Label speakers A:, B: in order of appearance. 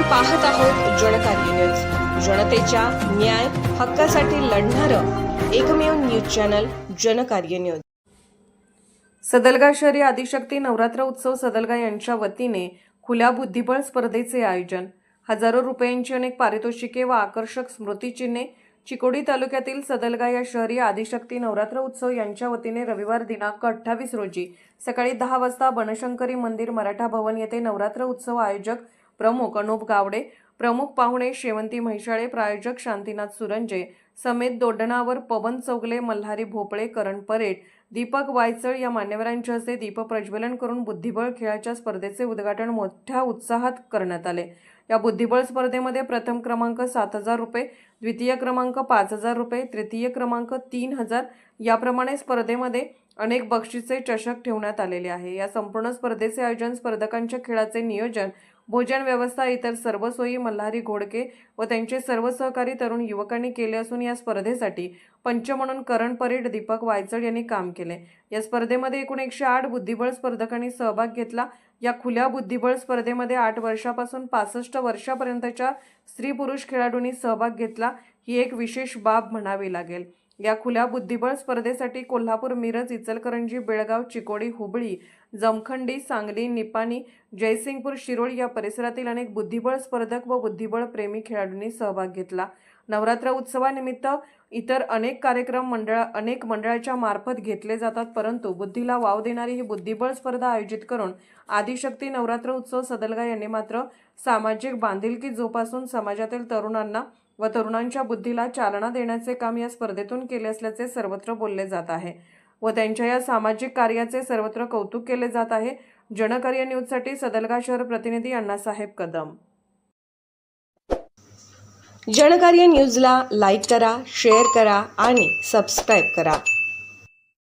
A: पाहत आहोत जनकार्य न्यूज, जनतेच्या न्याय हक्कासाठी लढणारं एकमेव news channel Janakarya news. Sadalga शहरी आदिशक्ती नवरात्र उत्सव सदलगा यांच्या वतीने खुल्या बुद्धिबळ स्पर्धेचे आयोजन। हजारो रुपयांची अनेक पारितोषिके व आकर्षक स्मृतिचिन्हे। चिकोडी तालुक्यातील सदलगा या शहरी आदिशक्ती नवरात्र उत्सव यांच्या वतीने रविवार दिनांक 28 रोजी सकाळी 10 वाजता बनशंकरी मंदिर मराठा भवन येथे नवरात्र उत्सव आयोजक प्रमुख अनुप गावडे, प्रमुख पाहुणे शेवंती म्हैसाळे, प्रायोजक शांतीनाथ सुरंजे समेत दोड्डणावर पवन चौगले, मल्हारी भोपळे, करण परेड, दीपक वायचळ या मान्यवरांच्या हस्ते दीप प्रज्वलन करून बुद्धिबळ खेळाच्या स्पर्धेचे उद्घाटन मोठ्या उत्साहात करण्यात आले। या बुद्धिबळ स्पर्धेमध्ये प्रथम क्रमांक 7,000 रुपये, द्वितीय क्रमांक 5,000 रुपये, तृतीय क्रमांक 3,000 याप्रमाणे स्पर्धेमध्ये अनेक बक्षिसे चषक ठेवण्यात आलेले आहे। या संपूर्ण स्पर्धेचे आयोजन, स्पर्धकांच्या खेळाचे नियोजन, भोजन व्यवस्था इतर सर्व सोयी मल्हारी घोडके व त्यांचे सर्व सहकारी तरुण युवकांनी केले असून या स्पर्धेसाठी पंच म्हणून करण परेड, दीपक वायचळ यांनी काम केले। या स्पर्धेमध्ये एकूण 108 बुद्धिबळ स्पर्धकांनी सहभाग घेतला। या खुल्या बुद्धिबळ स्पर्धेमध्ये 8 वर्षापासून 65 वर्षापर्यंतच्या स्त्री पुरुष खेळाडूंनी सहभाग घेतला। ही एक विशेष बाब म्हणावी लागेल। या खुल्या बुद्धिबळ स्पर्धेसाठी कोल्हापूर, मिरज, इचलकरंजी, बेळगाव, चिकोडी, हुबळी, जमखंडी, सांगली, निपाणी, जयसिंगपूर, शिरोळ या परिसरातील अनेक बुद्धिबळ स्पर्धक व बुद्धिबळ प्रेमी खेळाडूंनी सहभाग घेतला। नवरात्र उत्सवानिमित्त इतर अनेक कार्यक्रम अनेक मंडळाच्या मार्फत घेतले जातात, परंतु बुद्धीला वाव देणारी ही बुद्धिबळ स्पर्धा आयोजित करून आदिशक्ती नवरात्र उत्सव सदलगा यांनी मात्र सामाजिक बांधिलकी जोपासून समाजातील तरुणांना व तरुणांच्या बुद्धीला चालना देण्याचे काम या स्पर्धेतून केले असल्याचे सर्वत्र बोलले जात आहे व त्यांच्या या सामाजिक कार्याचे सर्वत्र कौतुक केले जात आहे। जनकार्य न्यूजसाठी सदलगा शहर प्रतिनिधी अण्णासाहेब कदम। जनकार्य न्यूजला लाईक करा, शेअर करा आणि सबस्क्राईब करा।